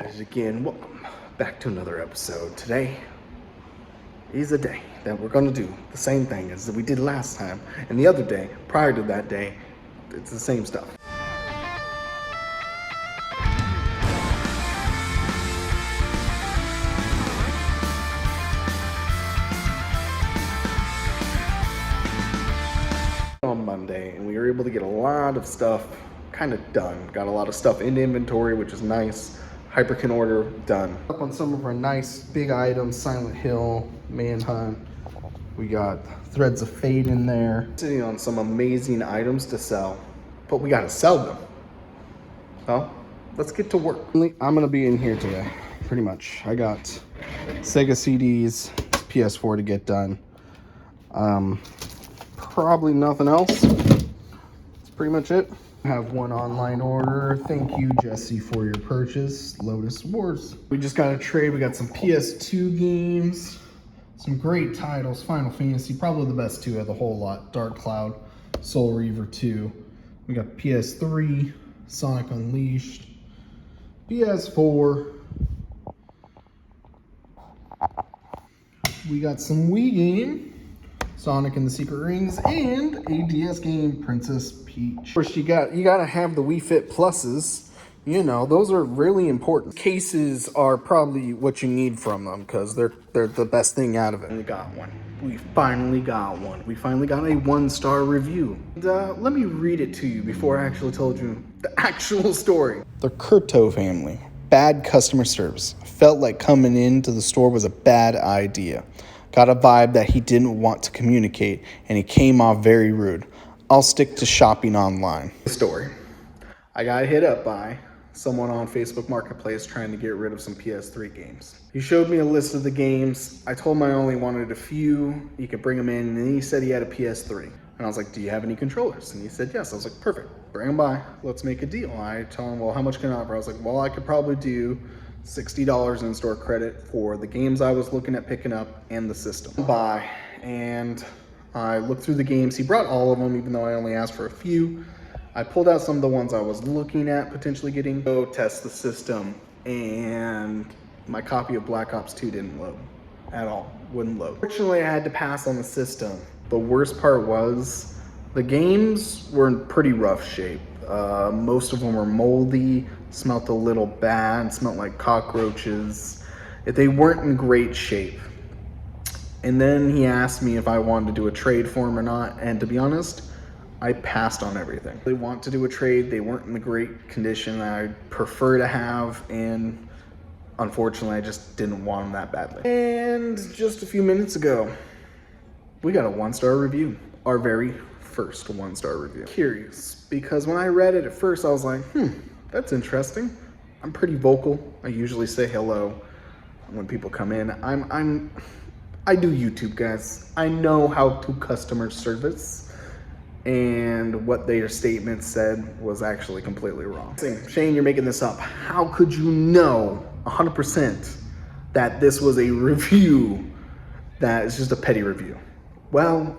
guys again. Welcome back to another episode. Today is a day that we're gonna do the same thing as we did last time, and the other day, prior to that day, it's the same stuff. On Monday, and we were able to get a lot of stuff kind of done. Got a lot of stuff in inventory, which is nice. Hyperkin order done. Up on some of our nice big items, Silent Hill, Manhunt. We got Threads of Fate in there. Sitting on some amazing items to sell, but we gotta sell them. So let's get to work. I'm gonna be in here today, pretty much. I got Sega CDs, PS4 to get done. Probably nothing else. That's pretty much it. I have one online order. Thank you, Jesse, for your purchase. Lotus Wars. We just got a trade. We got some PS2 games, some great titles. Final Fantasy, probably the best two of the whole lot. Dark Cloud, Soul Reaver 2. We got PS3, Sonic Unleashed, PS4. We got some Wii game, Sonic and the Secret Rings, and a DS game, Princess Peach. Of course, you gotta have the Wii Fit Pluses. You know, those are really important. Cases are probably what you need from them because they're the best thing out of it. We got one. We finally got one. We finally got a 1-star review. And, let me read it to you before I actually told you the actual story. The Kurto family. Bad customer service. Felt like coming into the store was a bad idea. Got a vibe that he didn't want to communicate, and he came off very rude. I'll stick to shopping online. Story. I got hit up by someone on Facebook Marketplace trying to get rid of some PS3 games. He showed me a list of the games. I told him I only wanted a few. He could bring them in, and then he said he had a PS3. And I was like, do you have any controllers? And he said, yes. I was like, perfect. Bring them by. Let's make a deal. I told him, well, how much can I offer? I was like, well, I could probably do $60 in-store credit for the games I was looking at picking up and the system. Buy, and I looked through the games. He brought all of them, even though I only asked for a few. I pulled out some of the ones I was looking at potentially getting. Go test the system, and my copy of Black Ops 2 didn't load at all. Wouldn't load. Fortunately, I had to pass on the system. The worst part was the games were in pretty rough shape. Most of them were moldy, smelled a little bad, smelled like cockroaches. They weren't in great shape. And then he asked me if I wanted to do a trade for him or not, and to be honest, I passed on everything. They want to do a trade. They weren't in the great condition that I'd prefer to have, and unfortunately, I just didn't want them that badly. And just a few minutes ago, we got a 1-star review. Our very first 1-star review. Curious, because when I read it at first, I was like, that's interesting. I'm pretty vocal. I usually say hello when people come in. I do YouTube, guys. I know how to customer service, and what their statement said was actually completely wrong. Shane, you're making this up. How could you know 100% that this was a review that is just a petty review? Well,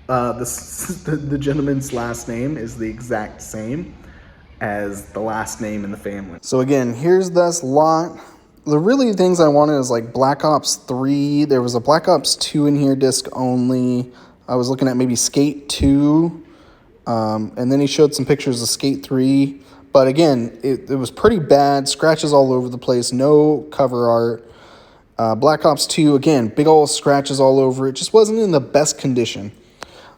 the gentleman's last name is the exact same as the last name in the family. So again, here's this lot. The really things I wanted is like Black Ops 3. There was a Black Ops 2 in here, disc only. I was looking at maybe Skate 2. And then he showed some pictures of Skate 3. But again, it was pretty bad. Scratches all over the place. No cover art. Black Ops 2, again, big old scratches all over it. Just wasn't in the best condition.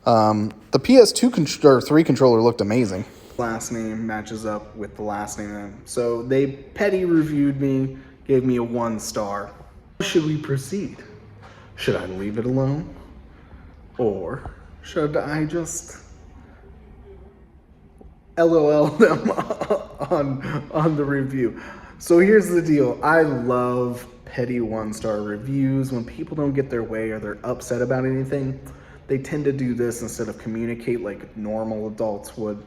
The PS2 or 3 controller looked amazing. Last name matches up with the last name. So they petty reviewed me, gave me a 1-star. Should we proceed? Should I leave it alone? Or should I just LOL them on the review? So here's the deal. I love petty 1-star reviews. When people don't get their way or they're upset about anything, they tend to do this instead of communicate like normal adults would.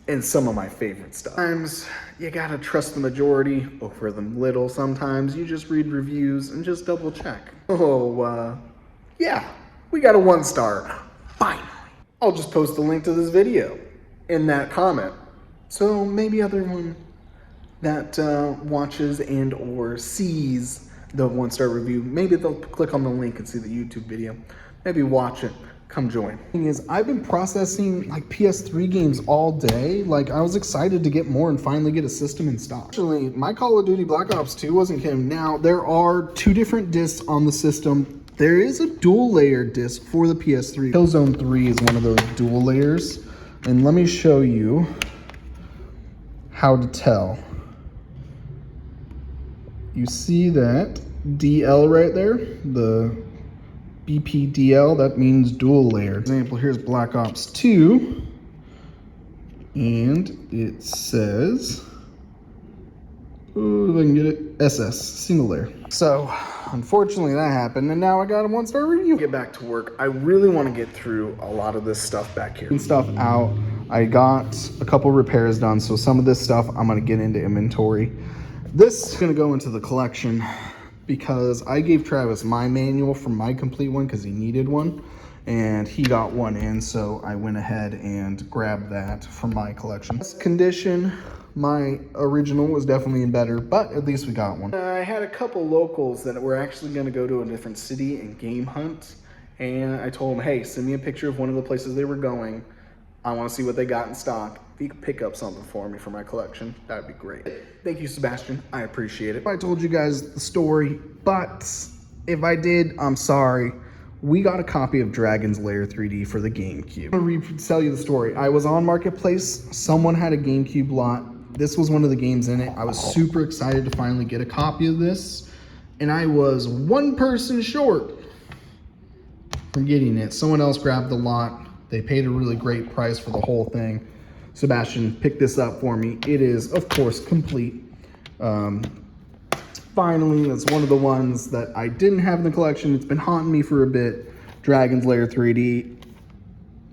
And some of my favorite stuff. Sometimes you gotta trust the majority over the little. Sometimes you just read reviews and just double check. Yeah, we got a 1-star. Finally. I'll just post a link to this video in that comment. So maybe that watches and or sees the 1-star review, maybe they'll click on the link and see the YouTube video. Maybe watch it. Come join. The thing is, I've been processing like PS3 games all day. Like, I was excited to get more and finally get a system in stock. Actually, my Call of Duty Black Ops 2 wasn't kidding. Now, there are 2 different discs on the system. There is a dual layer disc for the PS3. Killzone 3 is one of those dual layers. And let me show you how to tell. You see that DL right there? The BPDL, that means dual layer. For example, here's Black Ops 2, and it says, oh, if I can get it, SS, single layer. So, unfortunately that happened, and now I got a 1-star review. Get back to work. I really want to get through a lot of this stuff back here. Stuff out. I got a couple repairs done, so some of this stuff I'm gonna get into inventory. This is gonna go into the collection, because I gave Travis my manual for my complete one because he needed one, and he got one in, so I went ahead and grabbed that for my collection. This condition, my original was definitely in better, but at least we got one. I had a couple locals that were actually going to go to a different city and game hunt, and I told them, hey, send me a picture of one of the places they were going. I want to see what they got in stock. If you could pick up something for me for my collection, that'd be great. Thank you, Sebastian. I appreciate it. I told you guys the story, but if I did, I'm sorry. We got a copy of Dragon's Lair 3D for the GameCube. I'm gonna tell you the story. I was on Marketplace. Someone had a GameCube lot. This was one of the games in it. I was super excited to finally get a copy of this, and I was one person short from getting it. Someone else grabbed the lot. They paid a really great price for the whole thing. Sebastian picked this up for me. It is, of course, complete. Finally, it's one of the ones that I didn't have in the collection. It's been haunting me for a bit. Dragon's Lair 3D.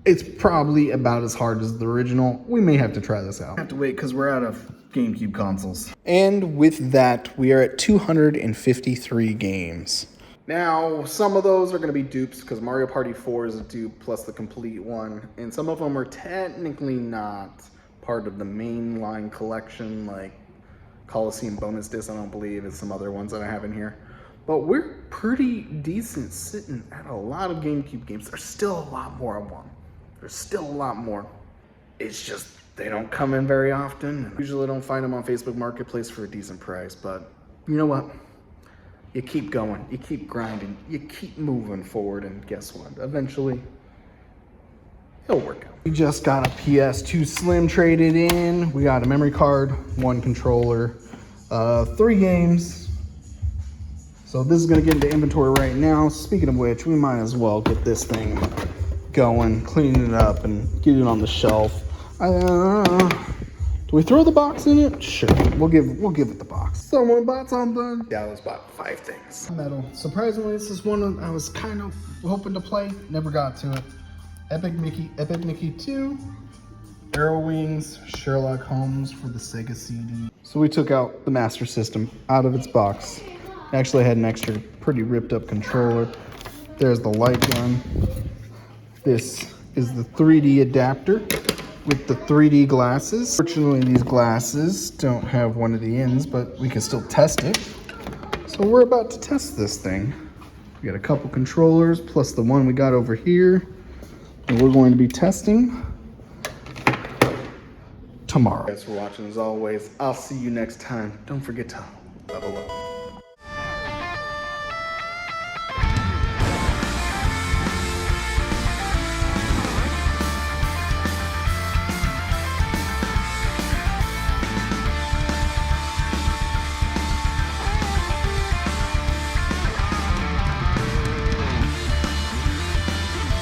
It's probably about as hard as the original. We may have to try this out. I have to wait because we're out of GameCube consoles. And with that, we are at 253 games. Now, some of those are going to be dupes because Mario Party 4 is a dupe plus the complete one. And some of them are technically not part of the mainline collection, like Coliseum bonus disc, I don't believe, and some other ones that I have in here. But we're pretty decent sitting at a lot of GameCube games. There's still a lot more I want. There's still a lot more. It's just they don't come in very often. Usually I don't find them on Facebook Marketplace for a decent price, but you know what? You keep going, you keep grinding, you keep moving forward, and guess what? Eventually, it'll work out. We just got a PS2 Slim traded in. We got a memory card, 1 controller, 3 games. So this is gonna get into inventory right now. Speaking of which, we might as well get this thing going, clean it up, and get it on the shelf. Do we throw the box in it? Sure, we'll give it the box. Someone bought something. Dallas bought 5 things. Metal. Surprisingly, this is one I was kind of hoping to play. Never got to it. Epic Mickey 2, Arrow Wings, Sherlock Holmes for the Sega CD. So we took out the Master System out of its box. Actually, I had an extra pretty ripped up controller. There's the light gun. This is the 3D adapter with the 3D glasses. Fortunately, these glasses don't have one of the ends, but we can still test it. So we're about to test this thing. We got a couple controllers plus the one we got over here. And we're going to be testing tomorrow. Thanks for watching as always. I'll see you next time. Don't forget to level up.